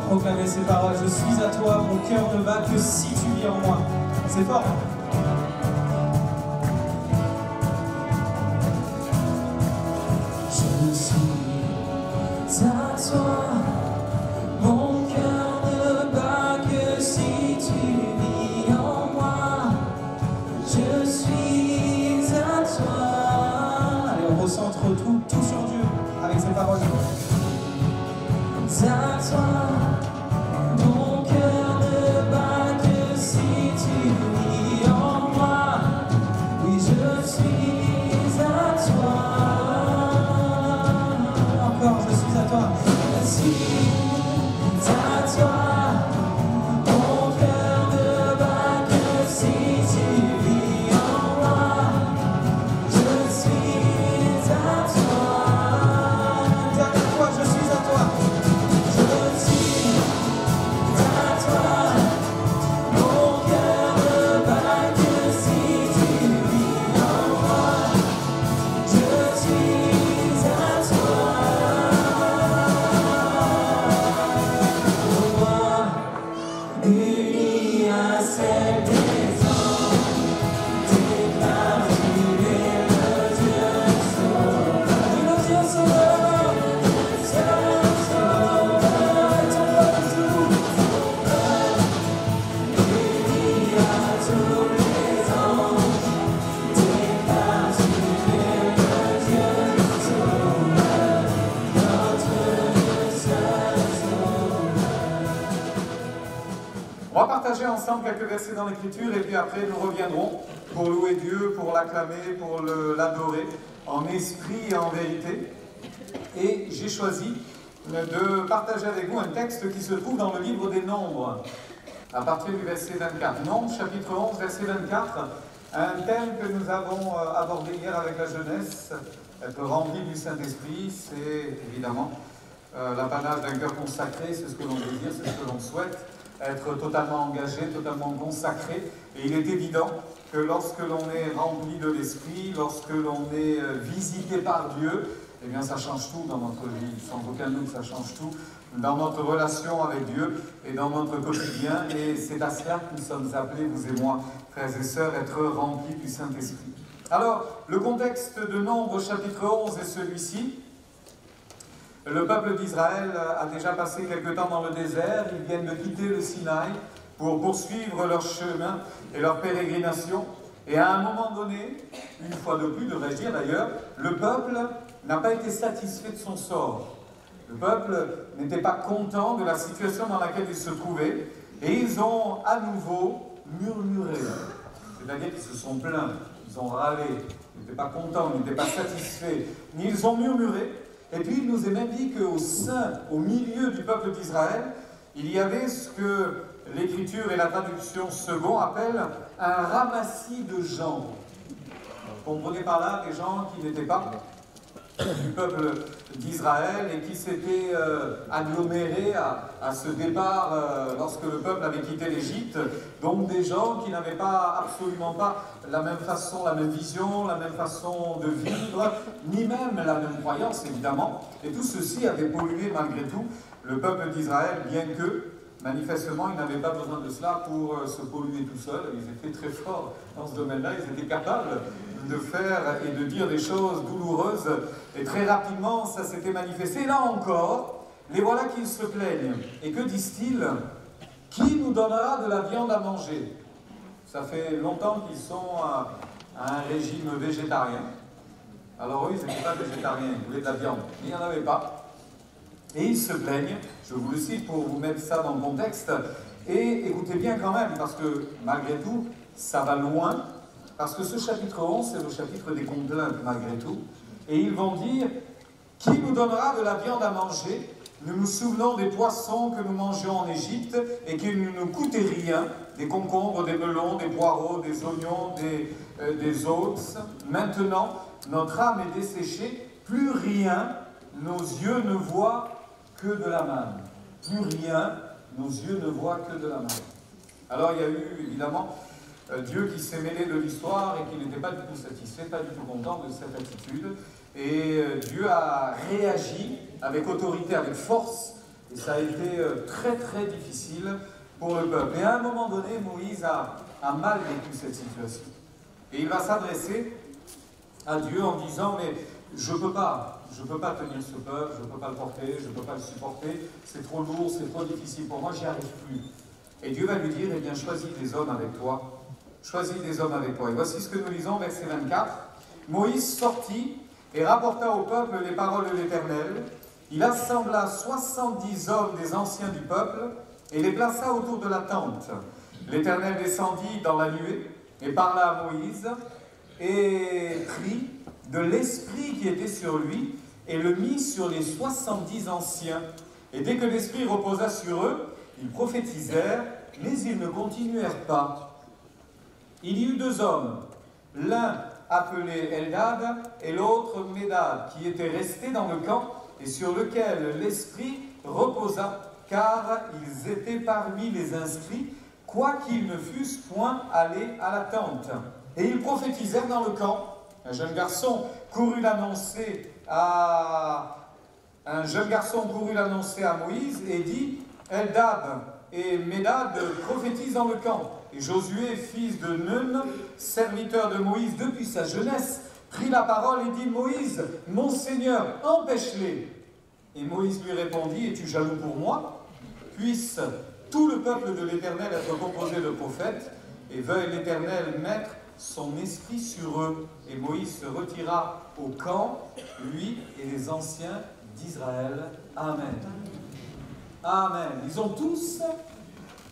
Proclamer ces paroles, je suis à toi, mon cœur ne bat que si tu vis en moi. C'est fort. Je suis à toi, mon cœur ne bat que si tu vis en moi. Je suis à toi. Allez, on recentre tout sur Dieu avec ces paroles. À toi. On va partager ensemble quelques versets dans l'Écriture et puis après nous reviendrons pour louer Dieu, pour l'acclamer, pour l'adorer en esprit et en vérité. Et j'ai choisi de partager avec vous un texte qui se trouve dans le livre des Nombres, à partir du verset 24. Nombres, chapitre 11, verset 24, un thème que nous avons abordé hier avec la jeunesse, être rempli du Saint-Esprit, c'est évidemment l'apanage d'un cœur consacré, c'est ce que l'on désire, c'est ce que l'on souhaite. Être totalement engagé, totalement consacré. Et il est évident que lorsque l'on est rempli de l'Esprit, lorsque l'on est visité par Dieu, eh bien ça change tout dans notre vie. Sans aucun doute, ça change tout dans notre relation avec Dieu et dans notre quotidien. Et c'est à cela que nous sommes appelés, vous et moi, frères et sœurs, être remplis du Saint-Esprit. Alors, le contexte de Nombres, chapitre 11, est celui-ci. Le peuple d'Israël a déjà passé quelque temps dans le désert, ils viennent de quitter le Sinaï pour poursuivre leur chemin et leur pérégrination. Et à un moment donné, une fois de plus, devrais-je dire d'ailleurs, le peuple n'a pas été satisfait de son sort. Le peuple n'était pas content de la situation dans laquelle il se trouvait et ils ont à nouveau murmuré. C'est-à-dire qu'ils se sont plaints, ils ont râlé, ils n'étaient pas contents, ils n'étaient pas satisfaits, mais ils ont murmuré. Et puis il nous est même dit qu'au sein, au milieu du peuple d'Israël, il y avait ce que l'Écriture et la traduction second appellent un ramassis de gens. Comprenez par là des gens qui n'étaient pas du peuple d'Israël et qui s'étaient agglomérés à ce départ lorsque le peuple avait quitté l'Égypte. Donc des gens qui n'avaient pas, absolument pas la même façon, la même vision, la même façon de vivre, ni même la même croyance évidemment. Et tout ceci avait pollué malgré tout le peuple d'Israël, bien que manifestement, ils n'avaient pas besoin de cela pour se polluer tout seuls. Ils étaient très forts dans ce domaine-là. Ils étaient capables de faire et de dire des choses douloureuses. Et très rapidement, ça s'était manifesté. Et là encore, les voilà qu'ils se plaignent. Et que disent-ils? Qui nous donnera de la viande à manger? Ça fait longtemps qu'ils sont à un régime végétarien. Alors eux, ils n'étaient pas végétariens, ils voulaient de la viande. Mais il n'y en avait pas. Et ils se plaignent, je vous le cite pour vous mettre ça dans le contexte, et écoutez bien quand même, parce que malgré tout, ça va loin, parce que ce chapitre 11, c'est le chapitre des complaintes malgré tout, et ils vont dire, qui nous donnera de la viande à manger? Nous nous souvenons des poissons que nous mangions en Égypte, et qui ne nous coûtaient rien, des concombres, des melons, des poireaux, des oignons, des oats. Maintenant, notre âme est desséchée, plus rien, nos yeux ne voient que de la manne. Plus rien, nos yeux ne voient que de la manne. Alors il y a eu évidemment Dieu qui s'est mêlé de l'histoire et qui n'était pas du tout satisfait, pas du tout content de cette attitude. Et Dieu a réagi avec autorité, avec force, et ça a été très très difficile pour le peuple. Et à un moment donné, Moïse a mal vécu cette situation. Et il va s'adresser à Dieu en disant, mais je ne peux pas tenir ce peuple, je ne peux pas le porter, je ne peux pas le supporter, c'est trop lourd, c'est trop difficile pour moi, j'y arrive plus. Et Dieu va lui dire, eh bien choisis des hommes avec toi, choisis des hommes avec toi. Et voici ce que nous lisons, verset 24. Moïse sortit et rapporta au peuple les paroles de l'Éternel. Il assembla 70 hommes des anciens du peuple et les plaça autour de la tente. L'Éternel descendit dans la nuée et parla à Moïse et prit de l'esprit qui était sur lui et le mit sur les 70 anciens. Et dès que l'esprit reposa sur eux, ils prophétisèrent, mais ils ne continuèrent pas. Il y eut 2 hommes, l'un appelé Eldad et l'autre Médad, qui étaient restés dans le camp et sur lequel l'esprit reposa, car ils étaient parmi les inscrits, quoiqu'ils ne fussent point allés à la tente. Et ils prophétisèrent dans le camp. Un jeune garçon courut l'annoncer à Moïse et dit, Eldad et Médad prophétisent dans le camp. Et Josué, fils de Nun, serviteur de Moïse depuis sa jeunesse, prit la parole et dit, Moïse, mon Seigneur, empêche-les. Et Moïse lui répondit, es-tu jaloux pour moi? Puisse tout le peuple de l'Éternel être composé de prophètes, et veuille l'Éternel mettre son esprit sur eux. Et Moïse se retira au camp, lui et les anciens d'Israël. Amen. Amen. Ils ont tous,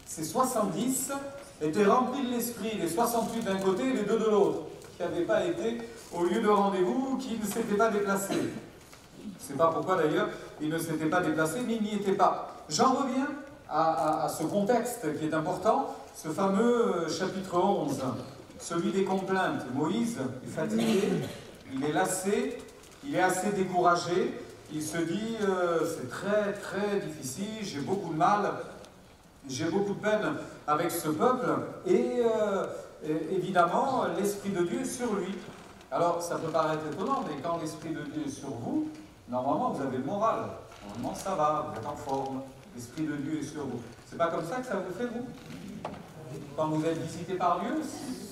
ces 70, étaient remplis de l'esprit, les 68 d'un côté et les 2 de l'autre, qui n'avaient pas été au lieu de rendez-vous, qui ne s'étaient pas déplacés. Je ne sais pas pourquoi d'ailleurs, ils ne s'étaient pas déplacés, mais ils n'y étaient pas. J'en reviens à ce contexte qui est important, ce fameux chapitre 11. Celui des complaintes. Moïse est fatigué, il est lassé, il est assez découragé, il se dit c'est très très difficile, j'ai beaucoup de mal, j'ai beaucoup de peine avec ce peuple, et évidemment l'Esprit de Dieu est sur lui. Alors ça peut paraître étonnant, mais quand l'Esprit de Dieu est sur vous, normalement vous avez le moral, normalement ça va, vous êtes en forme, l'Esprit de Dieu est sur vous. C'est pas comme ça que ça vous fait vous? Quand vous êtes visité par Dieu,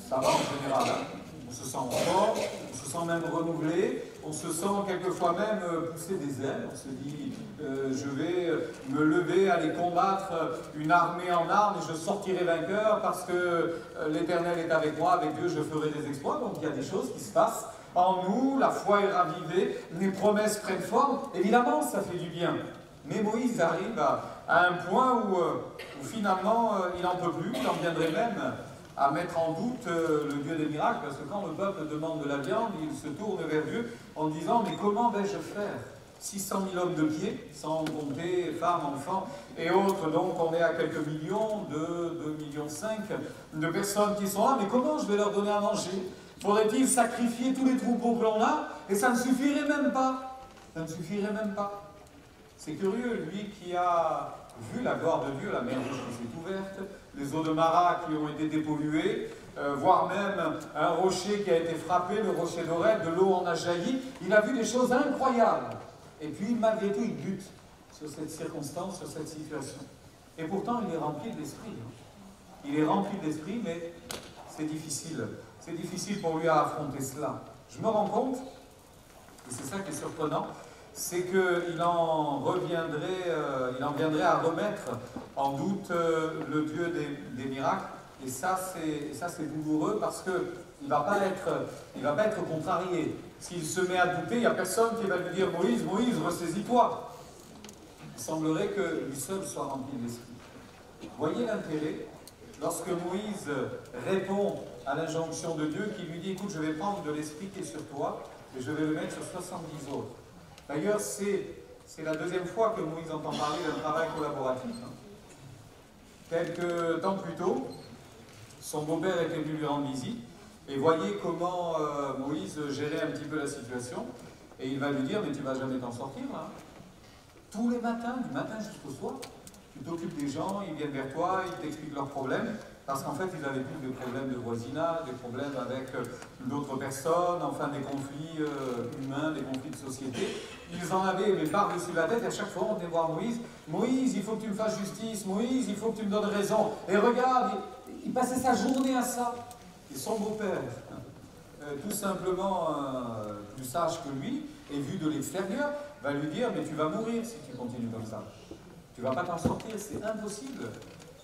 ça va en général, hein. On se sent fort, on se sent même renouvelé, on se sent quelquefois même pousser des ailes, on se dit je vais me lever, aller combattre une armée en armes et je sortirai vainqueur parce que l'Éternel est avec moi, avec Dieu je ferai des exploits. Donc il y a des choses qui se passent en nous, la foi est ravivée, les promesses prennent forme, évidemment ça fait du bien. Mais Moïse arrive à un point où finalement il n'en peut plus, il en viendrait même à mettre en doute le Dieu des miracles, parce que quand le peuple demande de la viande, il se tourne vers Dieu en disant, mais comment vais-je faire? 600 000 hommes de pied, sans compter femmes, enfants et autres, donc on est à quelques millions, 2,5 millions de personnes qui sont là, mais comment je vais leur donner à manger? Faudrait-il sacrifier tous les troupeaux que l'on a? Et ça ne suffirait même pas. Ça ne suffirait même pas. C'est curieux, lui qui a vu la gloire de Dieu, la mer Rouge qui s'est ouverte, les eaux de Mara qui ont été dépolluées, voire même un rocher qui a été frappé, le rocher d'Oreb, de l'eau en a jailli. Il a vu des choses incroyables. Et puis, malgré tout, il bute sur cette circonstance, sur cette situation. Et pourtant, il est rempli de l'Esprit. Il est rempli de l'Esprit, mais c'est difficile. C'est difficile pour lui à affronter cela. Je me rends compte, et c'est ça qui est surprenant, c'est qu'il en viendrait à remettre en doute le Dieu des miracles. Et ça, c'est douloureux parce qu'il ne va pas être contrarié. S'il se met à douter, il n'y a personne qui va lui dire « Moïse, Moïse, ressaisis-toi ». Il semblerait que lui seul soit rempli de l'Esprit. Voyez l'intérêt lorsque Moïse répond à l'injonction de Dieu qui lui dit « Écoute, je vais prendre de l'Esprit qui est sur toi et je vais le mettre sur 70 autres ». D'ailleurs, c'est la deuxième fois que Moïse entend parler d'un travail collaboratif. Quelques temps plus tôt, son beau-père était venu lui rendre visite et voyez comment Moïse gérait un petit peu la situation. Et il va lui dire « Mais tu ne vas jamais t'en sortir là. Tous les matins, du matin jusqu'au soir, tu t'occupes des gens, ils viennent vers toi, ils t'expliquent leurs problèmes. » Parce qu'en fait, ils avaient plus de problèmes de voisinage, des problèmes avec d'autres personnes, enfin des conflits humains, des conflits de société. Ils en avaient mais par-dessus la tête, et à chaque fois on venait voir Moïse. Moïse, il faut que tu me fasses justice. Moïse, il faut que tu me donnes raison. Et regarde, il passait sa journée à ça. Et son beau-père, tout simplement plus sage que lui, et vu de l'extérieur, va lui dire, mais tu vas mourir si tu continues comme ça. Tu ne vas pas t'en sortir, c'est impossible.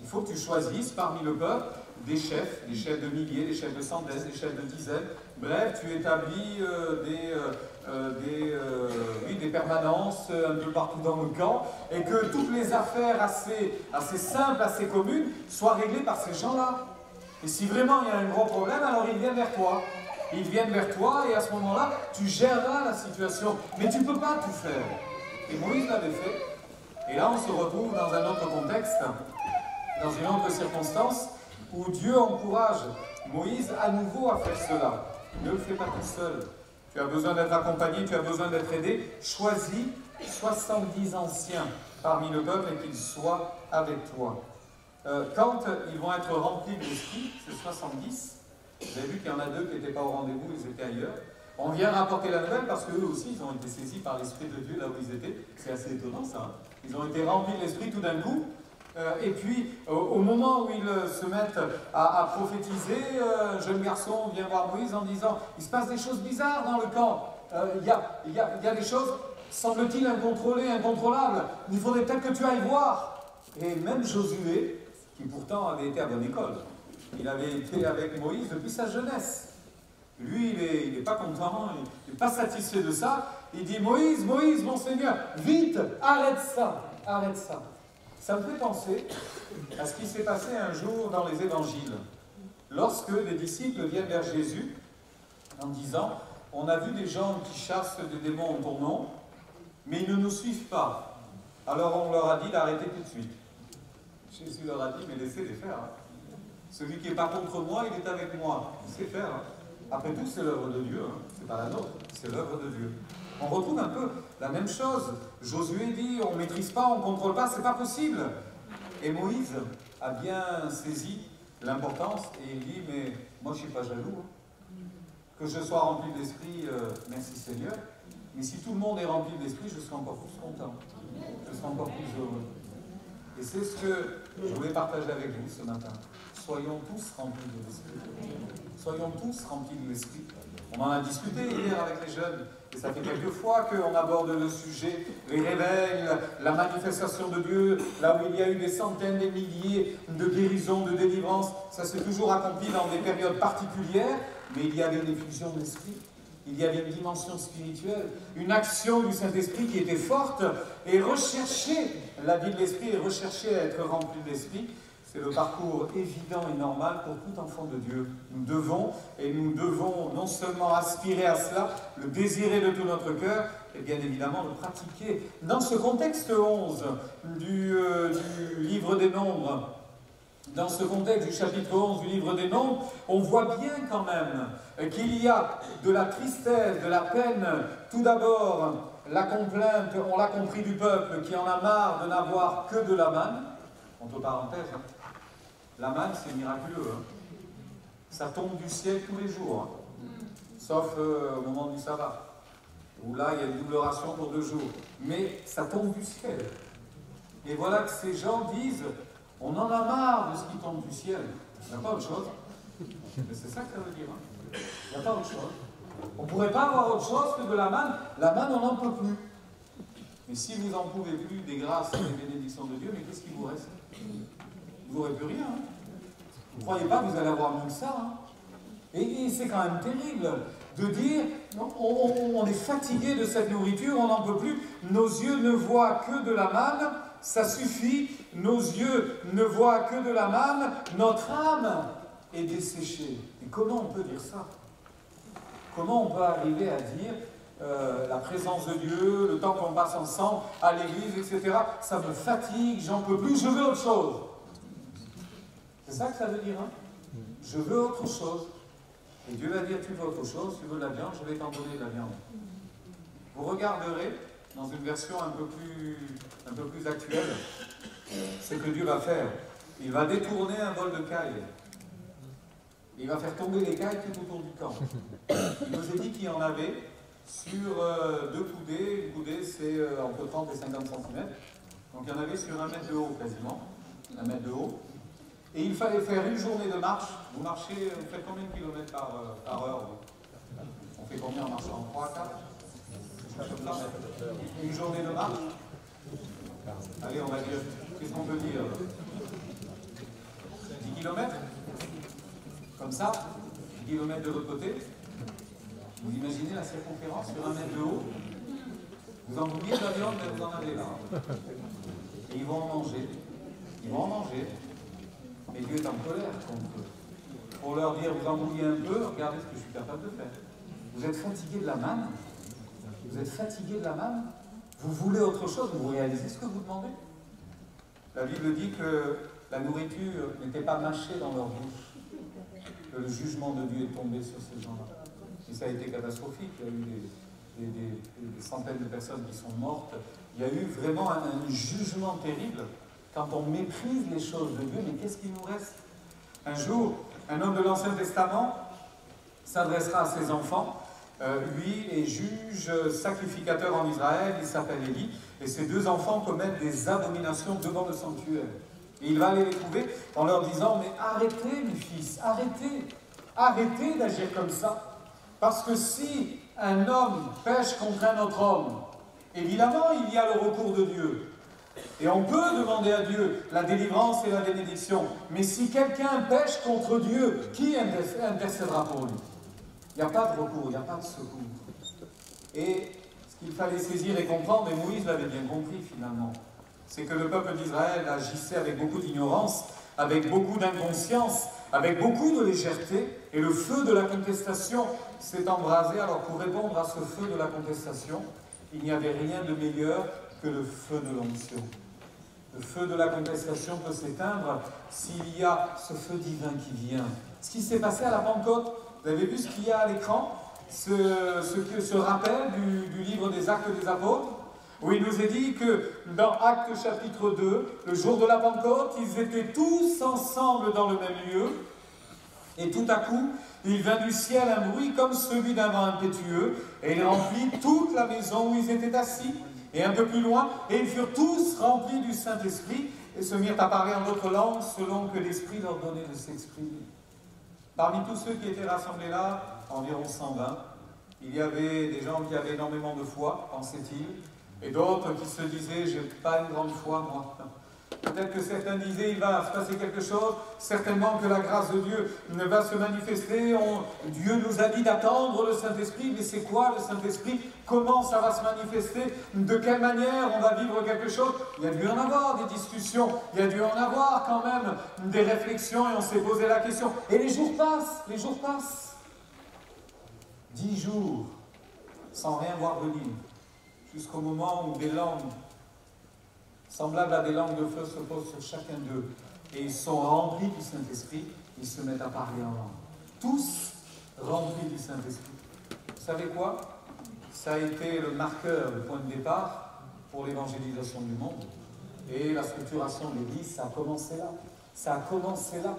Il faut que tu choisisses parmi le peuple des chefs de milliers, des chefs de centaines, des chefs de dizaines. Bref, tu établis des permanences un peu partout dans le camp et que toutes les affaires assez simples, assez communes soient réglées par ces gens-là. Et si vraiment il y a un gros problème, alors ils viennent vers toi. Ils viennent vers toi et à ce moment-là, tu géreras la situation. Mais tu ne peux pas tout faire. Et Moïse l'avait fait. Et là, on se retrouve dans un autre contexte, dans une autre circonstance, où Dieu encourage Moïse à nouveau à faire cela. Ne le fais pas tout seul. Tu as besoin d'être accompagné, tu as besoin d'être aidé. Choisis 70 anciens parmi le peuple et qu'ils soient avec toi. Quand ils vont être remplis de l'esprit, ces 70, vous avez vu qu'il y en a deux qui n'étaient pas au rendez-vous, ils étaient ailleurs. On vient rapporter la nouvelle parce qu'eux aussi, ils ont été saisis par l'Esprit de Dieu là où ils étaient. C'est assez étonnant ça. Ils ont été remplis de l'Esprit tout d'un coup. Et puis, au moment où ils se mettent à prophétiser, un jeune garçon vient voir Moïse en disant « Il se passe des choses bizarres dans le camp. Il y a des choses, semble-t-il, incontrôlées, incontrôlables. Il faudrait peut-être que tu ailles voir. » Et même Josué, qui pourtant avait été à bonne école, il avait été avec Moïse depuis sa jeunesse. Lui, il n'est pas content, il n'est pas satisfait de ça. Il dit « Moïse, Moïse, mon Seigneur, vite, arrête ça, arrête ça. » Ça me fait penser à ce qui s'est passé un jour dans les évangiles, lorsque les disciples viennent vers Jésus en disant « On a vu des gens qui chassent des démons en ton nom, mais ils ne nous suivent pas. » Alors on leur a dit d'arrêter tout de suite. Jésus leur a dit « Mais laissez-les faire. Hein. Celui qui n'est pas contre moi, il est avec moi. Laissez faire. Hein. Après tout, c'est l'œuvre de Dieu, hein. C'est pas la nôtre, c'est l'œuvre de Dieu. » On retrouve un peu la même chose. Josué dit, on ne maîtrise pas, on ne contrôle pas, c'est pas possible. Et Moïse a bien saisi l'importance et il dit, mais moi je ne suis pas jaloux. Hein. Que je sois rempli d'esprit, merci Seigneur. Mais si tout le monde est rempli d'esprit, je serai encore plus content. Je serai encore plus heureux. Et c'est ce que je voulais partager avec vous ce matin. Soyons tous remplis de l'esprit. Soyons tous remplis de l'esprit. On en a discuté hier avec les jeunes. Et ça fait quelques fois qu'on aborde le sujet, les réveils, la manifestation de Dieu, là où il y a eu des centaines, des milliers de guérisons, de délivrances. Ça s'est toujours accompli dans des périodes particulières, mais il y avait une effusion de l'esprit. Il y avait une dimension spirituelle, une action du Saint-Esprit qui était forte et recherchait, la vie de l'esprit et recherchait à être rempli de l'esprit. C'est le parcours évident et normal pour tout enfant de Dieu. Nous devons non seulement aspirer à cela, le désirer de tout notre cœur, et bien évidemment le pratiquer. Dans ce contexte 11 du livre des Nombres, dans ce contexte du chapitre 11 du livre des Nombres, on voit bien quand même qu'il y a de la tristesse, de la peine. Tout d'abord, la complainte, on l'a compris, du peuple qui en a marre de n'avoir que de la manne. Entre parenthèses, hein. La manne, c'est miraculeux. Hein. Ça tombe du ciel tous les jours, hein. Sauf au moment du sabbat, où là, il y a une double ration pour 2 jours. Mais ça tombe du ciel. Et voilà que ces gens disent, on en a marre de ce qui tombe du ciel. Il n'y a pas autre chose. Mais c'est ça que ça veut dire. Hein. Il n'y a pas autre chose. On ne pourrait pas avoir autre chose que de la manne. La manne, on n'en peut plus. Mais si vous n'en pouvez plus des grâces et des bénédictions de Dieu, mais qu'est-ce qui vous reste? Vous n'aurez plus rien. Hein. Vous ne croyez pas que vous allez avoir mieux que ça. Hein. Et c'est quand même terrible de dire, on est fatigué de cette nourriture, on n'en peut plus, nos yeux ne voient que de la manne, ça suffit, nos yeux ne voient que de la manne, notre âme est desséchée. Et comment on peut dire ça? Comment on peut arriver à dire la présence de Dieu, le temps qu'on passe ensemble, à l'église, etc., ça me fatigue, j'en peux plus, je veux autre chose. C'est ça que ça veut dire, hein? Je veux autre chose. Et Dieu va dire, tu veux autre chose, tu veux de la viande, je vais t'en donner de la viande. Vous regarderez, dans une version un peu plus actuelle, ce que Dieu va faire. Il va détourner un vol de cailles. Il va faire tomber les cailles tout autour du camp. Il nous a dit qu'il y en avait sur 2 coudées. Une coudée, c'est entre 30 et 50 cm. Donc il y en avait sur 1 mètre de haut quasiment. 1 mètre de haut. Et il fallait faire une journée de marche. Vous marchez, vous faites combien de kilomètres par heure? On fait combien en marchant? 3, 4? Une journée de marche? Allez, on va dire, qu'est-ce qu'on peut dire? 10 kilomètres? Comme ça? 10 kilomètres de l'autre côté? Vous imaginez la circonférence sur 1 mètre de haut? Vous en oubliez de la viande, mais vous en avez là. Et ils vont en manger. Ils vont en manger. Mais Dieu est en colère contre eux. Pour leur dire, vous en oubliez un peu, regardez ce que je suis capable de faire. Vous êtes fatigué de la manne? Vous êtes fatigué de la manne? Vous voulez autre chose? Vous réalisez ce que vous demandez? La Bible dit que la nourriture n'était pas mâchée dans leur bouche. Que le jugement de Dieu est tombé sur ces gens-là. Et ça a été catastrophique. Il y a eu des centaines de personnes qui sont mortes. Il y a eu vraiment un jugement terrible. Quand on méprise les choses de Dieu, mais qu'est-ce qu'il nous reste? Un jour, un homme de l'Ancien Testament s'adressera à ses enfants. Lui est juge, sacrificateur en Israël, il s'appelle Élie, et ses 2 enfants commettent des abominations devant le sanctuaire. Et il va aller les trouver en leur disant, mais arrêtez mes fils, arrêtez d'agir comme ça. Parce que si un homme pêche contre un autre homme, évidemment il y a le recours de Dieu. Et on peut demander à Dieu la délivrance et la bénédiction. Mais si quelqu'un pêche contre Dieu, qui intercédera pour lui? Il n'y a pas de recours, il n'y a pas de secours. Et ce qu'il fallait saisir et comprendre, et Moïse l'avait bien compris finalement, c'est que le peuple d'Israël agissait avec beaucoup d'ignorance, avec beaucoup d'inconscience, avec beaucoup de légèreté, et le feu de la contestation s'est embrasé. Alors pour répondre à ce feu de la contestation, il n'y avait rien de meilleur que le feu de l'onction. Le feu de la contestation peut s'éteindre s'il y a ce feu divin qui vient. Ce qui s'est passé à la Pentecôte, vous avez vu ce qu'il y a à l'écran, ce rappel du livre des Actes des Apôtres, où il nous est dit que dans Actes chapitre 2, le jour de la Pentecôte, ils étaient tous ensemble dans le même lieu, et tout à coup, il vint du ciel un bruit comme celui d'un vent impétueux, et il remplit toute la maison où ils étaient assis. Et un peu plus loin, et ils furent tous remplis du Saint-Esprit, et se mirent à parler en d'autres langues, selon que l'Esprit leur donnait de s'exprimer. Parmi tous ceux qui étaient rassemblés là, environ 120, il y avait des gens qui avaient énormément de foi, pensait-il, et d'autres qui se disaient, j'ai pas une grande foi, moi. Peut-être que certains disaient, il va se passer quelque chose, certainement que la grâce de Dieu ne va se manifester, Dieu nous a dit d'attendre le Saint-Esprit, mais c'est quoi le Saint-Esprit? Comment ça va se manifester? De quelle manière on va vivre quelque chose? Il y a dû en avoir des discussions, il y a dû en avoir quand même des réflexions, et on s'est posé la question. Et les jours passent. 10 jours, sans rien voir venir, jusqu'au moment où des langues semblables à des langues de feu se posent sur chacun d'eux. Et ils sont remplis du Saint-Esprit, ils se mettent à parler en langue. Tous remplis du Saint-Esprit. Vous savez quoi? Ça a été le marqueur, le point de départ pour l'évangélisation du monde. Et la structuration de l'Église, ça a commencé là. Ça a commencé là.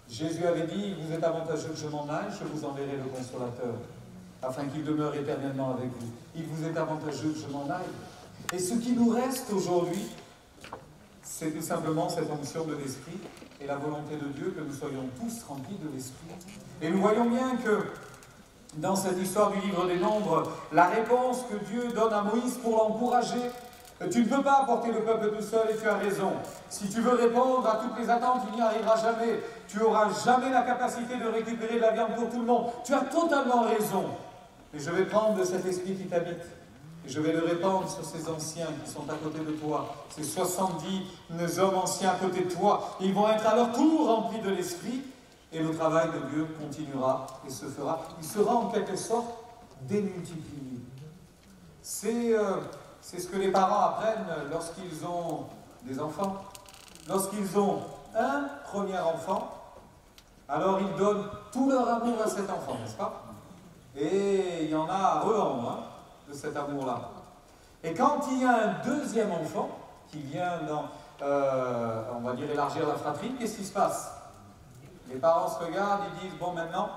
Jésus avait dit, vous êtes avantageux que je m'en aille, je vous enverrai le Consolateur, afin qu'il demeure éternellement avec vous. Il vous est avantageux que je m'en aille. Et ce qui nous reste aujourd'hui, c'est tout simplement cette onction de l'Esprit et la volonté de Dieu que nous soyons tous remplis de l'Esprit. Et nous voyons bien que dans cette histoire du livre des Nombres, la réponse que Dieu donne à Moïse pour l'encourager, tu ne peux pas porter le peuple tout seul et tu as raison. Si tu veux répondre à toutes les attentes, tu n'y arriveras jamais. Tu n'auras jamais la capacité de récupérer de la viande pour tout le monde. Tu as totalement raison. Mais je vais prendre de cet esprit qui t'habite et je vais le répandre sur ces anciens qui sont à côté de toi, ces 70 hommes anciens à côté de toi. Ils vont être à leur tour remplis de l'esprit et le travail de Dieu continuera et se fera. Il sera en quelque sorte démultiplié. C'est ce que les parents apprennent lorsqu'ils ont des enfants. Lorsqu'ils ont un premier enfant, alors ils donnent tout leur amour à cet enfant, n'est-ce pas? Et il y en a à revendre de cet amour-là. Et quand il y a un deuxième enfant qui vient dans, on va dire, élargir la fratrie, qu'est-ce qui se passe? Les parents se regardent et disent, bon, maintenant,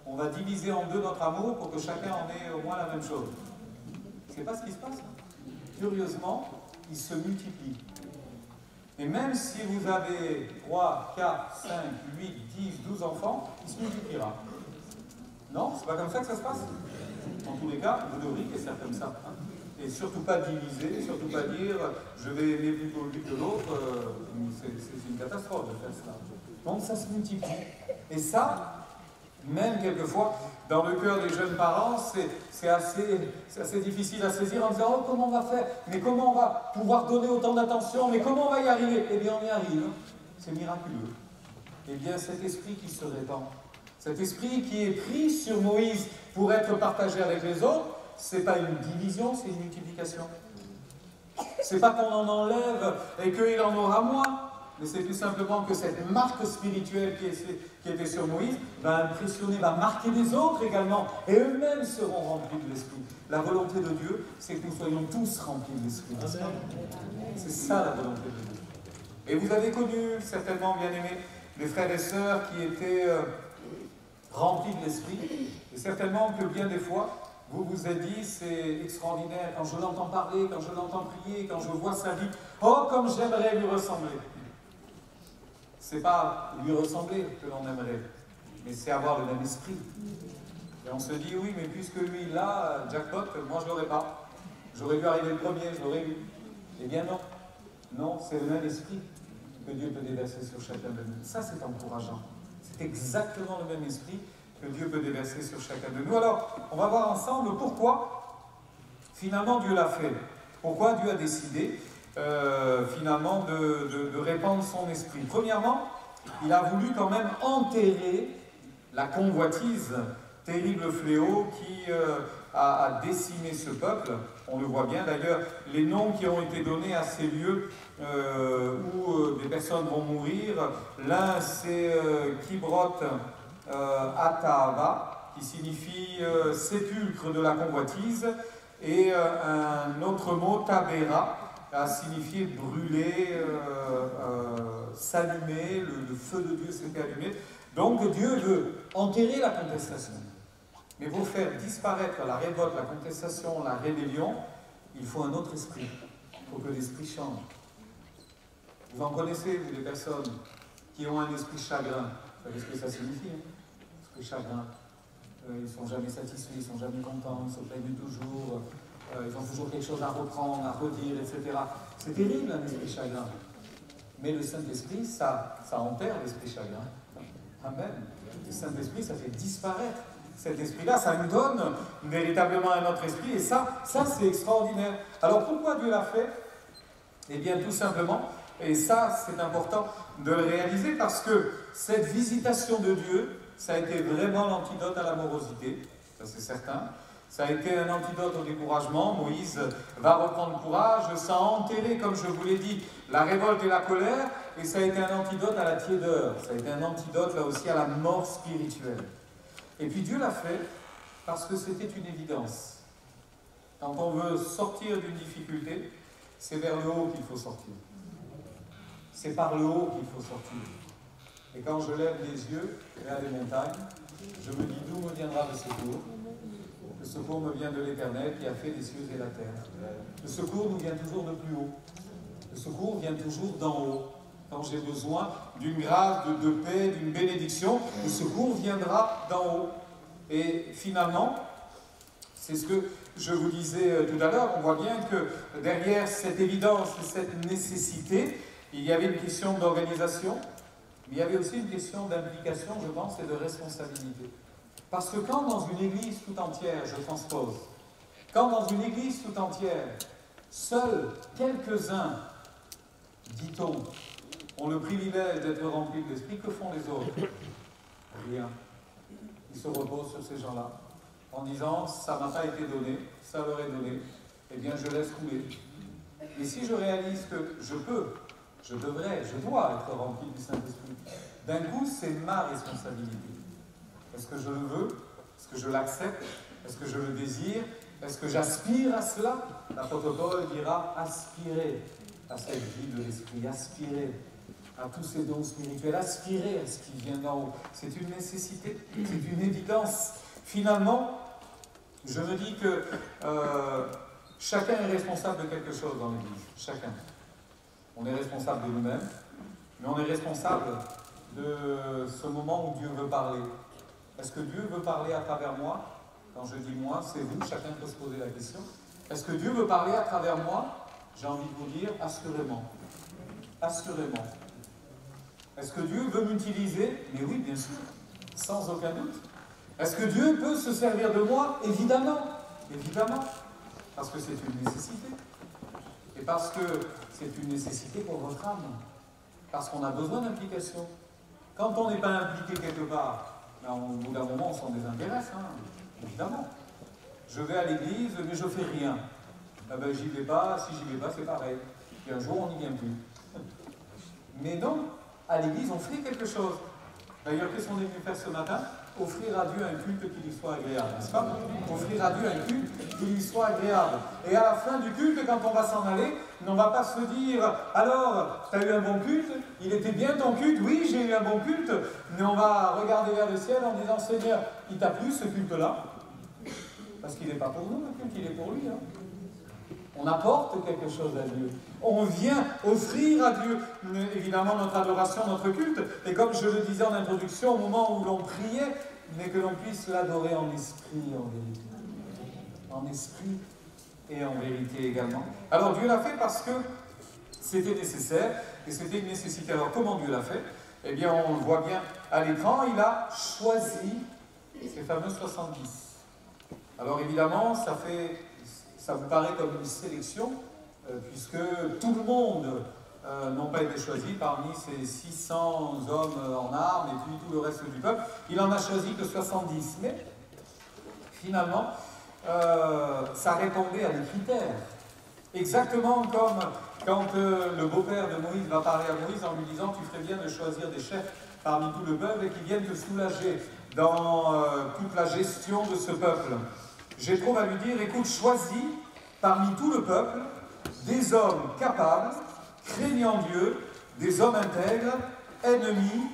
on va diviser en deux notre amour pour que chacun en ait au moins la même chose. C'est pas ce qui se passe. Curieusement, ils se multiplient. Et même si vous avez 3, 4, 5, 8, 10, 12 enfants, il se multipliera. Non, c'est pas comme ça que ça se passe. En tous les cas, vous devriez faire comme ça. Et surtout pas diviser, surtout pas dire je vais aimer plutôt lui que l'autre. C'est une catastrophe de faire ça. Donc ça se multiplie. Et ça, même quelquefois, dans le cœur des jeunes parents, c'est assez difficile à saisir en disant oh, comment on va faire? Mais comment on va pouvoir donner autant d'attention? Mais comment on va y arriver? Eh bien, on y arrive. C'est miraculeux. Eh bien, cet esprit qui se répand, cet esprit qui est pris sur Moïse pour être partagé avec les autres, ce n'est pas une division, c'est une multiplication. C'est pas qu'on en enlève et qu'il en aura moins. Mais c'est tout simplement que cette marque spirituelle qui était sur Moïse va impressionner, va marquer les autres également. Et eux-mêmes seront remplis de l'Esprit. La volonté de Dieu, c'est que nous soyons tous remplis de l'Esprit. C'est ça la volonté de Dieu. Et vous avez connu, certainement bien aimés, des frères et sœurs qui étaient remplis de l'Esprit. Et certainement que bien des fois, vous vous êtes dit, c'est extraordinaire, quand je l'entends parler, quand je l'entends prier, quand je vois sa vie, oh, comme j'aimerais lui ressembler. C'est pas lui ressembler que l'on aimerait, mais c'est avoir le même esprit. Et on se dit, oui, mais puisque lui, là, jackpot, moi je l'aurais pas. J'aurais dû arriver le premier, je l'aurais eu. Eh bien non. Non, c'est le même esprit que Dieu peut déverser sur chacun de nous. Ça, c'est encourageant. C'est exactement le même esprit que Dieu peut déverser sur chacun de nous. Alors, on va voir ensemble pourquoi, finalement, Dieu l'a fait. Pourquoi Dieu a décidé finalement de répandre son esprit. Premièrement, il a voulu quand même enterrer la convoitise, terrible fléau qui a décimé ce peuple. On le voit bien d'ailleurs, les noms qui ont été donnés à ces lieux où des personnes vont mourir. L'un c'est Kibroth Hattaava, qui signifie sépulcre de la convoitise, et un autre mot, Tabera, a signifié brûler, s'allumer, le feu de Dieu s'était allumé. Donc Dieu veut enterrer la contestation. Mais pour faire disparaître la révolte, la contestation, la rébellion, il faut un autre esprit. Il faut que l'esprit change. Vous en connaissez, vous, des personnes qui ont un esprit chagrin. Vous savez ce que ça signifie, hein? Esprit chagrin. Ils ne sont jamais satisfaits, ils ne sont jamais contents, ils se plaignent toujours. Ils ont toujours quelque chose à reprendre, à redire, etc. C'est terrible, un esprit chagrin. Mais le Saint-Esprit, ça enterre l'esprit chagrin. Amen. Le Saint-Esprit, ça fait disparaître cet esprit-là. Ça nous donne véritablement un autre esprit. Et ça c'est extraordinaire. Alors, pourquoi Dieu l'a fait? Eh bien, tout simplement, et ça, c'est important de le réaliser, parce que cette visitation de Dieu, ça a été vraiment l'antidote à la morosité. Ça, c'est certain. Ça a été un antidote au découragement. Moïse va reprendre courage, ça a enterré, comme je vous l'ai dit, la révolte et la colère, et ça a été un antidote à la tiédeur. Ça a été un antidote, là aussi, à la mort spirituelle. Et puis Dieu l'a fait parce que c'était une évidence. Quand on veut sortir d'une difficulté, c'est vers le haut qu'il faut sortir. C'est par le haut qu'il faut sortir. Et quand je lève les yeux vers les montagnes, je me dis d'où me viendra le secours. Le secours me vient de l'Éternel qui a fait les cieux et la terre. Le secours nous vient toujours de plus haut. Le secours vient toujours d'en haut. Quand j'ai besoin d'une grâce, de paix, d'une bénédiction, le secours viendra d'en haut. Et finalement, c'est ce que je vous disais tout à l'heure, on voit bien que derrière cette évidence et cette nécessité, il y avait une question d'organisation, mais il y avait aussi une question d'implication, je pense, et de responsabilité. Parce que quand dans une église tout entière, je transpose, quand dans une église tout entière, seuls quelques-uns, dit-on, ont le privilège d'être remplis de l'esprit, que font les autres? Rien. Ils se reposent sur ces gens-là, en disant, ça ne m'a pas été donné, ça leur est donné, eh bien je laisse couler. Et si je réalise que je peux, je devrais, je dois être rempli du Saint-Esprit, d'un coup, c'est ma responsabilité. Est-ce que je le veux? Est-ce que je l'accepte? Est-ce que je le désire? Est-ce que j'aspire à cela? L'apôtre Paul dira aspirer à cette vie de l'esprit, aspirer à tous ces dons spirituels, aspirer à ce qui vient d'en haut. C'est une nécessité, c'est une évidence. Finalement, je me dis que chacun est responsable de quelque chose dans l'Église. Chacun. On est responsable de nous-mêmes, mais on est responsable de ce moment où Dieu veut parler. Est-ce que Dieu veut parler à travers moi? Quand je dis moi, c'est vous, chacun peut se poser la question. Est-ce que Dieu veut parler à travers moi? J'ai envie de vous dire, assurément. Assurément. Est-ce que Dieu veut m'utiliser? Mais oui, bien sûr, sans aucun doute. Est-ce que Dieu peut se servir de moi? Évidemment. Évidemment. Parce que c'est une nécessité. Et parce que c'est une nécessité pour votre âme. Parce qu'on a besoin d'implication. Quand on n'est pas impliqué quelque part, ben, au bout d'un moment, on s'en désintéresse, hein, évidemment. Je vais à l'église, mais je ne fais rien. Ah ben, j'y vais pas, si j'y vais pas, c'est pareil. Puis un jour, on n'y vient plus. Mais non, à l'église, on fait quelque chose. D'ailleurs, qu'est-ce qu'on est venu faire ce matin? Offrir à Dieu un culte qui lui soit agréable, n'est-ce pas? Offrir à Dieu un culte qui lui soit agréable. Et à la fin du culte, quand on va s'en aller, on ne va pas se dire « Alors, tu as eu un bon culte? Il était bien ton culte? Oui, j'ai eu un bon culte. » Mais on va regarder vers le ciel en disant « Seigneur, il t'a plu ce culte-là ?» Parce qu'il n'est pas pour nous, le culte, il est pour lui. Hein. On apporte quelque chose à Dieu. On vient offrir à Dieu, évidemment, notre adoration, notre culte. Et comme je le disais en introduction, au moment où l'on priait, mais que l'on puisse l'adorer en esprit et en vérité. En esprit et en vérité également. Alors Dieu l'a fait parce que c'était nécessaire, et c'était une nécessité. Alors comment Dieu l'a fait? Eh bien, on le voit bien à l'écran, il a choisi ces fameux 70. Alors évidemment, ça vous paraît comme une sélection, puisque tout le monde n'a pas été choisi parmi ces 600 hommes en armes et puis tout le reste du peuple. Il en a choisi que 70. Mais finalement, ça répondait à des critères. Exactement comme quand le beau-père de Moïse va parler à Moïse en lui disant « Tu ferais bien de choisir des chefs parmi tout le peuple et qui viennent te soulager dans toute la gestion de ce peuple. » J'ai trouvé à lui dire, écoute, choisis parmi tout le peuple des hommes capables, craignant Dieu, des hommes intègres, ennemis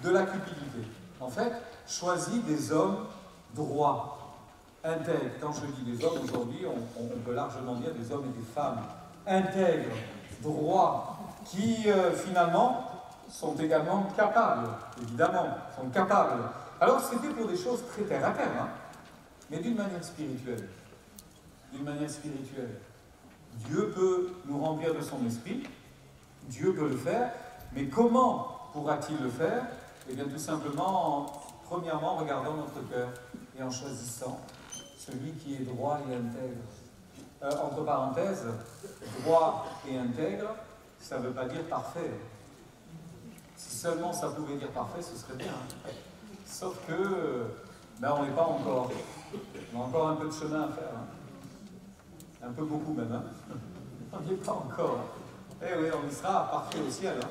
de la cupidité. En fait, choisis des hommes droits, intègres. Quand je dis des hommes aujourd'hui, on peut largement dire des hommes et des femmes intègres, droits, qui finalement sont également capables, évidemment, sont capables. Alors c'était pour des choses très terre à terre, hein, mais d'une manière spirituelle. D'une manière spirituelle. Dieu peut nous remplir de son esprit, Dieu peut le faire, mais comment pourra-t-il le faire? Eh bien tout simplement en, premièrement, regardant notre cœur et en choisissant celui qui est droit et intègre. Entre parenthèses, droit et intègre, ça ne veut pas dire parfait. Si seulement ça pouvait dire parfait, ce serait bien. Sauf que, ben, on n'est pas encore. On a encore un peu de chemin à faire. Hein. Un peu beaucoup même. Hein. On n'y est pas encore. Eh oui, on y sera parfait au ciel. Hein.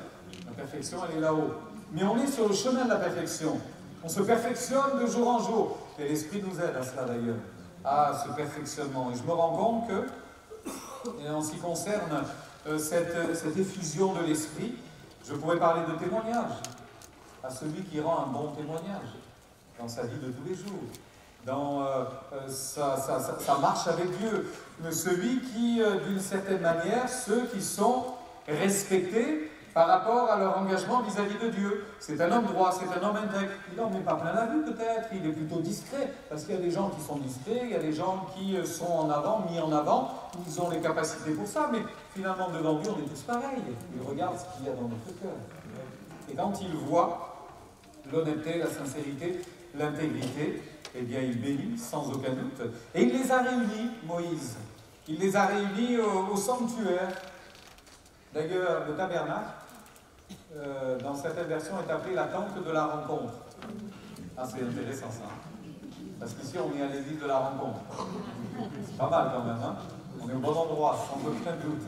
La perfection, elle est là-haut. Mais on est sur le chemin de la perfection. On se perfectionne de jour en jour. Et l'Esprit nous aide à cela d'ailleurs, à ce perfectionnement. Et je me rends compte que, et en ce qui concerne cette effusion de l'Esprit, je pourrais parler de témoignage, à celui qui rend un bon témoignage dans sa vie de tous les jours, dans sa marche avec Dieu, celui qui, d'une certaine manière, ceux qui sont respectés par rapport à leur engagement vis-à-vis de Dieu. C'est un homme droit, c'est un homme intègre. Il n'en met pas plein la vue peut-être, il est plutôt discret, parce qu'il y a des gens qui sont discrets, il y a des gens qui sont en avant, mis en avant, ils ont les capacités pour ça, mais finalement devant Dieu on est tous pareils. Il regarde ce qu'il y a dans notre cœur. Et quand il voit l'honnêteté, la sincérité, l'intégrité, eh bien il bénit sans aucun doute. Et il les a réunis, Moïse. Il les a réunis au sanctuaire. D'ailleurs, le tabernacle, dans certaines versions, est appelé la tente de la rencontre. Ah, c'est intéressant ça. Parce qu'ici, on est à l'église de la rencontre. C'est pas mal quand même, hein? On est au bon endroit, sans aucun doute.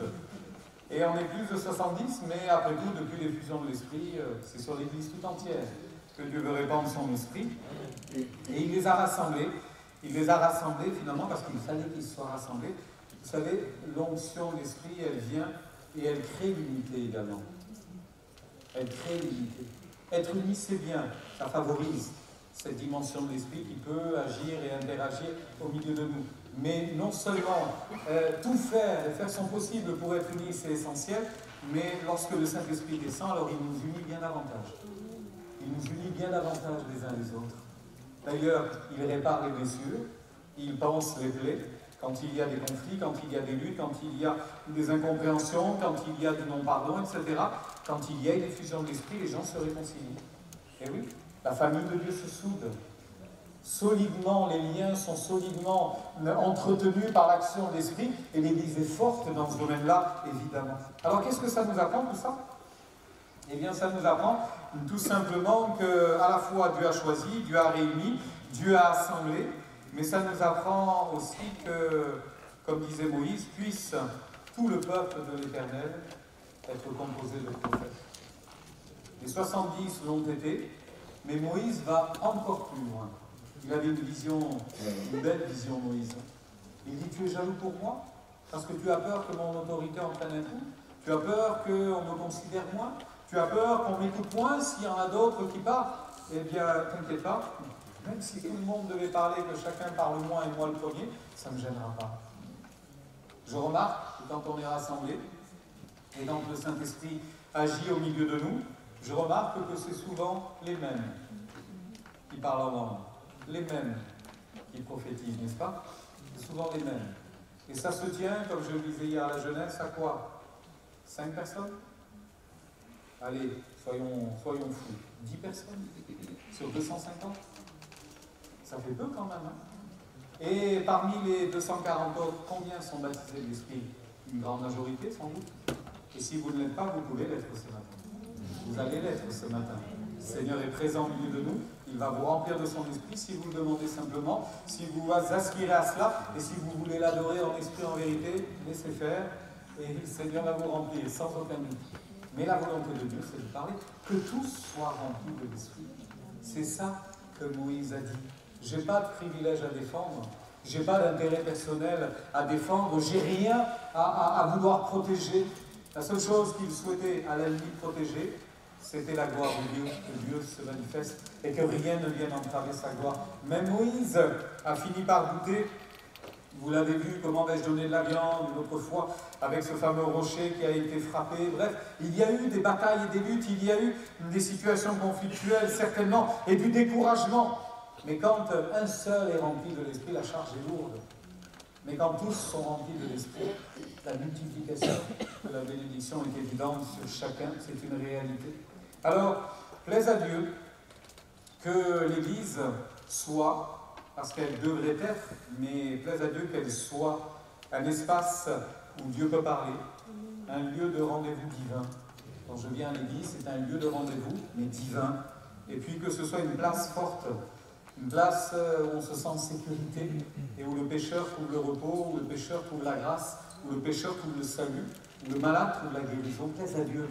Et on est plus de 70, mais après tout, depuis l'effusion de l'Esprit, c'est sur l'église tout entière que Dieu veut répandre son Esprit. Et il les a rassemblés. Il les a rassemblés finalement parce qu'il fallait qu'ils soient rassemblés. Vous savez, l'onction de l'Esprit, elle vient et elle crée l'unité également. Elle crée l'unité. Être uni, c'est bien, ça favorise cette dimension de l'esprit qui peut agir et interagir au milieu de nous. Mais non seulement tout faire et faire son possible pour être unis, c'est essentiel, mais lorsque le Saint-Esprit descend, alors il nous unit bien davantage. Il nous unit bien davantage les uns les autres. D'ailleurs, il répare les blessures, il pense les plaies, quand il y a des conflits, quand il y a des luttes, quand il y a des incompréhensions, quand il y a du non-pardon, etc. Quand il y a une effusion de l'esprit, les gens se réconcilient. Et oui, la famille de Dieu se soude. Solidement, les liens sont solidement entretenus par l'action de l'esprit, et l'Église est forte dans ce domaine-là, évidemment. Alors, qu'est-ce que ça nous apprend, tout ça? Eh bien, ça nous apprend tout simplement qu'à la fois Dieu a choisi, Dieu a réuni, Dieu a assemblé, mais ça nous apprend aussi que, comme disait Moïse, puisse tout le peuple de l'Éternel être composé de prophètes. Les 70 l'ont été, mais Moïse va encore plus loin. Il avait une vision, une belle vision, Moïse. Il dit, tu es jaloux pour moi? Parce que tu as peur que mon autorité en prenne un coup? Tu as peur qu'on me considère moins? Tu as peur qu'on m'écoute moins s'il y en a d'autres qui parlent? Eh bien, t'inquiète pas. Même si tout le monde devait parler, que chacun parle moins et moi le premier, ça ne me gênera pas. Je remarque que quand on est rassemblés, et quand le Saint-Esprit agit au milieu de nous, je remarque que c'est souvent les mêmes qui parlent en langue, les mêmes qui prophétisent, n'est-ce pas? C'est souvent les mêmes. Et ça se tient, comme je le disais hier à la jeunesse, à quoi? 5 personnes? Allez, soyons fous. 10 personnes sur 250? Ça fait peu quand même, hein? Et parmi les 240 autres, combien sont baptisés de l'Esprit? Une grande majorité, sans doute. Et si vous ne l'êtes pas, vous pouvez l'être ce matin. Vous allez l'être ce matin. Le Seigneur est présent au milieu de nous. Il va vous remplir de son esprit si vous le demandez simplement, si vous aspirez à cela, et si vous voulez l'adorer en esprit, en vérité, laissez faire, et le Seigneur va vous remplir, sans aucun doute. Mais la volonté de Dieu, c'est de parler, que tous soient remplis de l'esprit. C'est ça que Moïse a dit. Je n'ai pas de privilège à défendre, je n'ai pas d'intérêt personnel à défendre, j'ai rien à vouloir protéger. La seule chose qu'il souhaitait à la limite protéger, c'était la gloire de Dieu, que Dieu se manifeste et que rien ne vienne entraver sa gloire. Même Moïse a fini par douter. Vous l'avez vu, comment vais-je donner de la viande, une autre fois, avec ce fameux rocher qui a été frappé. Bref, il y a eu des batailles et des luttes, il y a eu des situations conflictuelles, certainement, et du découragement. Mais quand un seul est rempli de l'esprit, la charge est lourde. Mais quand tous sont remplis de l'esprit, la multiplication de la bénédiction est évidente sur chacun, c'est une réalité. Alors, plaise à Dieu que l'Église soit, parce qu'elle devrait être, mais plaise à Dieu qu'elle soit un espace où Dieu peut parler, un lieu de rendez-vous divin. Quand je viens à l'Église, c'est un lieu de rendez-vous, mais divin. Et puis que ce soit une place forte, une place où on se sent en sécurité, et où le pécheur trouve le repos, où le pécheur trouve la grâce, où le pécheur trouve le salut, où le malade trouve la guérison. Plaise à Dieu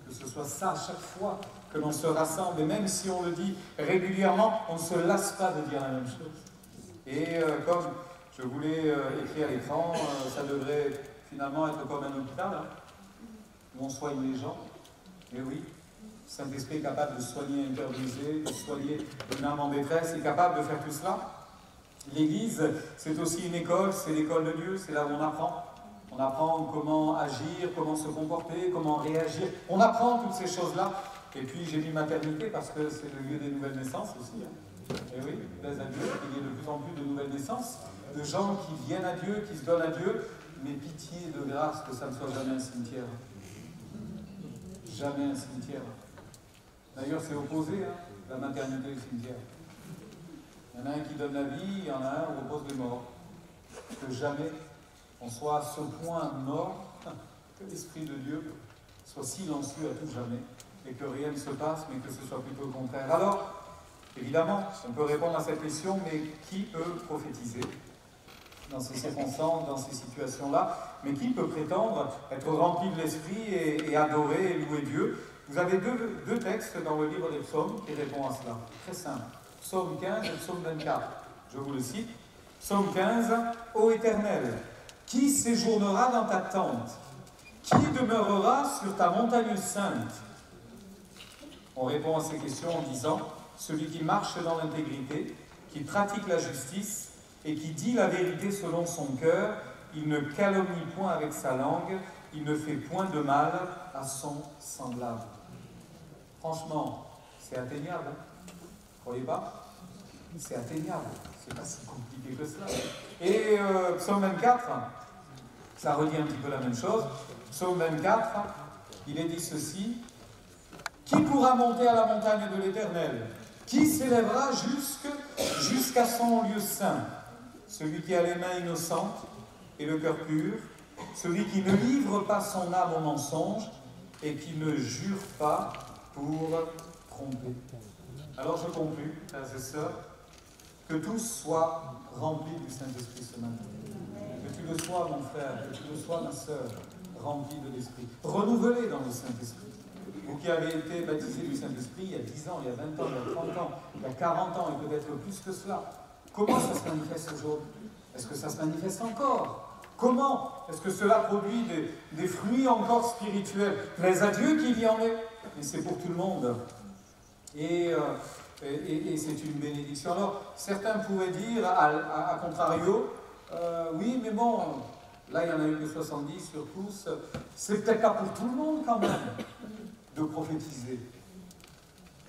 que ce soit ça à chaque fois que l'on se rassemble, et même si on le dit régulièrement, on ne se lasse pas de dire la même chose. Et comme je voulais écrire à l'écran, ça devrait finalement être comme un hôpital, hein, où on soigne les gens. Et oui, le Saint-Esprit est capable de soigner un cœur brisé, de soigner une âme en détresse, il est capable de faire tout cela. L'Église, c'est aussi une école, c'est l'école de Dieu, c'est là où on apprend. On apprend comment agir, comment se comporter, comment réagir. On apprend toutes ces choses-là. Et puis j'ai mis maternité parce que c'est le lieu des nouvelles naissances aussi. Et oui, plaise à Dieu, il y a de plus en plus de nouvelles naissances, de gens qui viennent à Dieu, qui se donnent à Dieu. Mais pitié de grâce que ça ne soit jamais un cimetière. Jamais un cimetière. D'ailleurs, c'est opposé, hein, la maternité et le cimetière. Il y en a un qui donne la vie, il y en a un où repose les morts. Que jamais on soit à ce point mort, que l'Esprit de Dieu soit silencieux à tout jamais, et que rien ne se passe, mais que ce soit plutôt le contraire. Alors, évidemment, on peut répondre à cette question, mais qui peut prophétiser dans ces circonstances, dans ces situations-là, mais qui peut prétendre être rempli de l'Esprit et adorer et louer Dieu? Vous avez deux textes dans le livre des psaumes qui répondent à cela. Très simple. Psaume 15 et psaume 24. Je vous le cite. Psaume 15. Ô Éternel, qui séjournera dans ta tente? Qui demeurera sur ta montagne sainte? On répond à ces questions en disant, celui qui marche dans l'intégrité, qui pratique la justice et qui dit la vérité selon son cœur, il ne calomnie point avec sa langue, il ne fait point de mal à son semblable. Franchement, c'est atteignable, hein? Vous croyez pas? C'est atteignable, c'est pas si compliqué que cela. Et psaume 24, ça redit un petit peu la même chose. Psaume 24, il est dit ceci, « Qui pourra monter à la montagne de l'Éternel? Qui s'élèvera jusqu'à son lieu saint? Celui qui a les mains innocentes et le cœur pur, celui qui ne livre pas son âme au mensonge et qui ne jure pas pour tromper. » Alors je conclus, frères et sœurs, que tous soient remplis du Saint-Esprit ce matin. Que tu le sois, mon frère, que tu le sois, ma sœur, rempli de l'Esprit. Renouvelé dans le Saint-Esprit. Vous qui avez été baptisés du Saint-Esprit il y a 10 ans, il y a 20 ans, il y a 30 ans, il y a 40 ans et peut-être plus que cela, comment ça se manifeste aujourd'hui? Est-ce que ça se manifeste encore? Comment est-ce que cela produit des fruits encore spirituels? Plaise à Dieu qu'il y en ait, mais c'est pour tout le monde. Et c'est une bénédiction. Alors, certains pourraient dire, à contrario, oui, mais bon, là il y en a eu que 70 sur tous, c'est peut-être pas pour tout le monde quand même de prophétiser.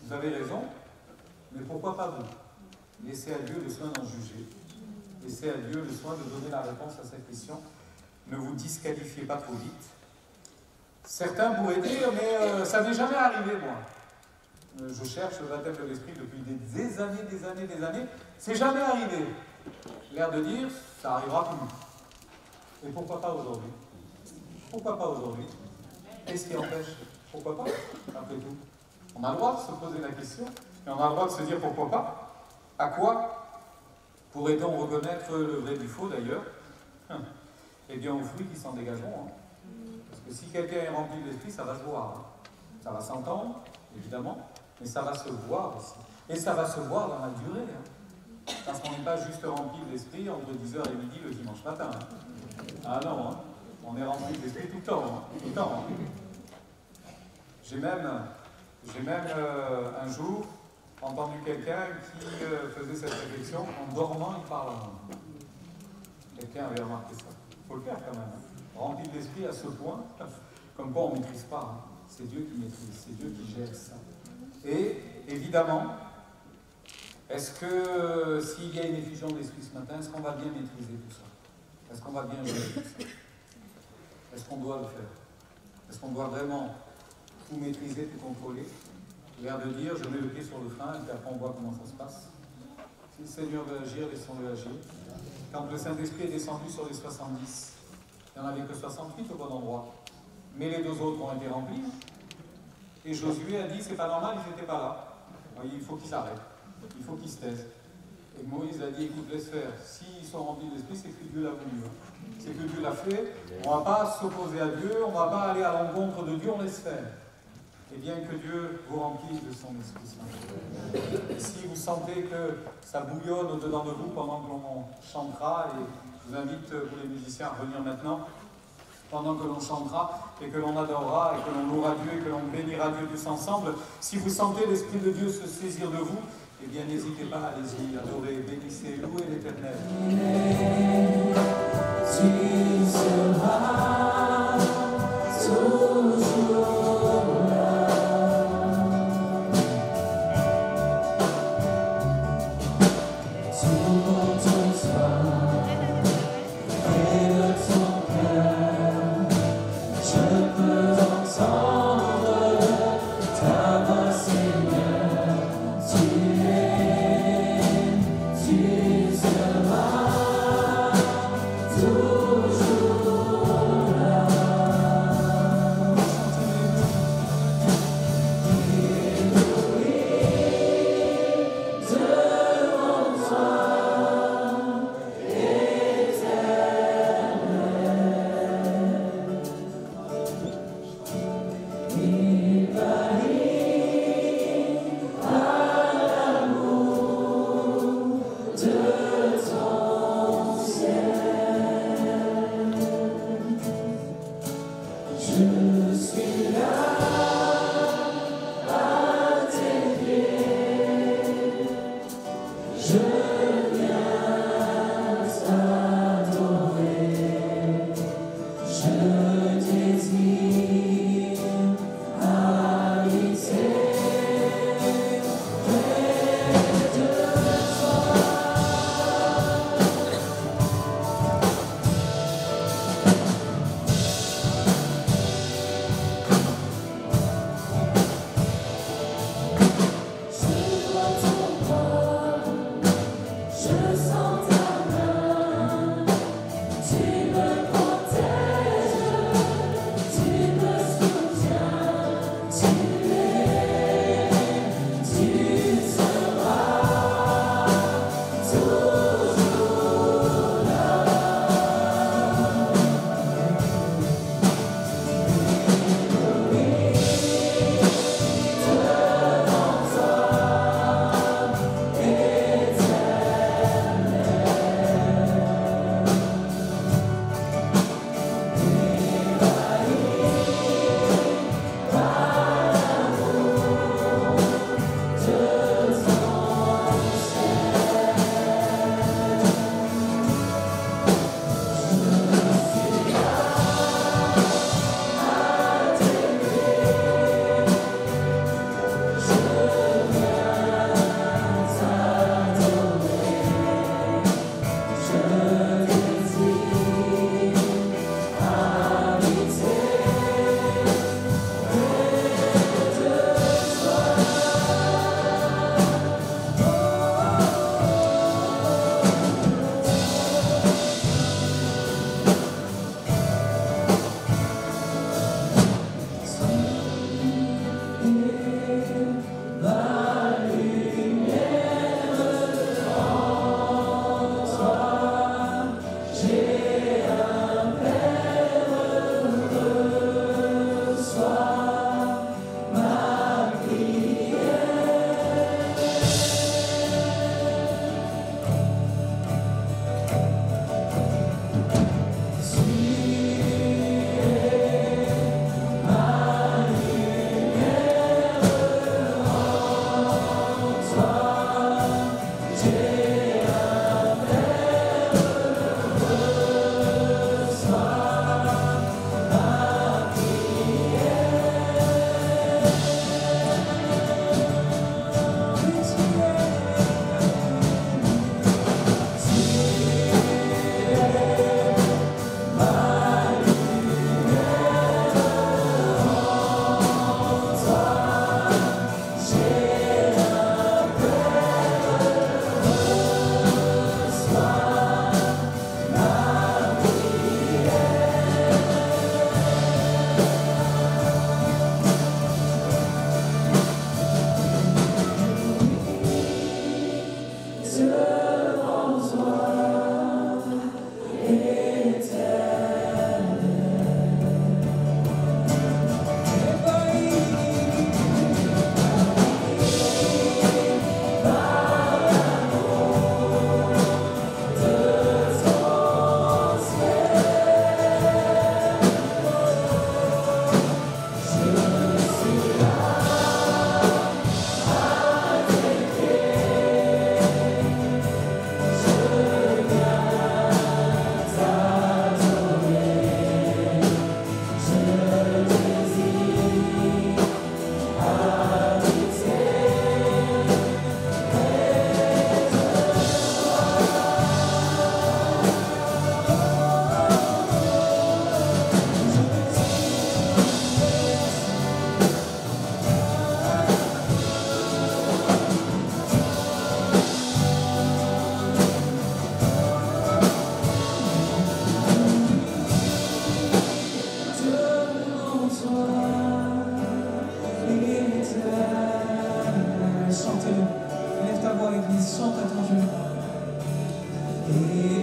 Vous avez raison, mais pourquoi pas vous? Laissez à Dieu le soin d'en juger. Laissez à Dieu le soin de donner la réponse à cette question. Ne vous disqualifiez pas trop vite. Certains pourraient dire, mais ça n'est jamais arrivé, moi. Je cherche le baptême de l'Esprit depuis des années. C'est jamais arrivé. L'air de dire, ça arrivera plus. Et pourquoi pas aujourd'hui? Pourquoi pas aujourd'hui? Qu'est-ce qui empêche? Pourquoi pas? Après tout. On a le droit de se poser la question, et on a le droit de se dire pourquoi pas. À quoi pourrait-on reconnaître le vrai du faux d'ailleurs? Eh bien aux fruits qui s'en dégageront. Parce que si quelqu'un est rempli de l'Esprit, ça va se voir. Ça va s'entendre, évidemment, mais ça va se voir aussi. Et ça va se voir dans la durée. Parce qu'on n'est pas juste rempli de l'Esprit entre 10h et midi le dimanche matin. Ah non, on est rempli de l'Esprit tout le temps. Tout le temps. J'ai même un jour entendu quelqu'un qui faisait cette réflexion, en dormant, il parle en langue. Quelqu'un avait remarqué ça. Il faut le faire quand même. Rempli de l'Esprit à ce point, comme quoi on ne maîtrise pas. C'est Dieu qui maîtrise, c'est Dieu qui gère ça. Et évidemment, est-ce que s'il y a une effusion de l'Esprit ce matin, est-ce qu'on va bien maîtriser tout ça? Est-ce qu'on va bien gérer tout ça? Est-ce qu'on doit le faire? Est-ce qu'on doit vraiment tout maîtriser, tout contrôler? L'air de dire, je mets le pied sur le frein, et puis après on voit comment ça se passe. Si le Seigneur veut agir, laissons-le agir. Quand le Saint-Esprit est descendu sur les 70, il n'y en avait que 68 au bon endroit. Mais les deux autres ont été remplis. Et Josué a dit, c'est pas normal, ils n'étaient pas là. Il faut qu'ils s'arrêtent. Il faut qu'ils se taisent. Et Moïse a dit, écoute, laisse faire. S'ils sont remplis de l'Esprit, c'est que Dieu l'a voulu. C'est que Dieu l'a fait. On ne va pas s'opposer à Dieu, on ne va pas aller à l'encontre de Dieu, on laisse faire. Et bien que Dieu vous remplisse de son Esprit. Et si vous sentez que ça bouillonne au-dedans de vous pendant que l'on chantera, et je vous invite, vous les musiciens, à revenir maintenant, pendant que l'on chantera et que l'on adorera et que l'on louera Dieu et que l'on bénira Dieu tous ensemble, si vous sentez l'Esprit de Dieu se saisir de vous, eh bien n'hésitez pas, allez-y, adorez, bénissez, louez l'Éternel. Tu seras et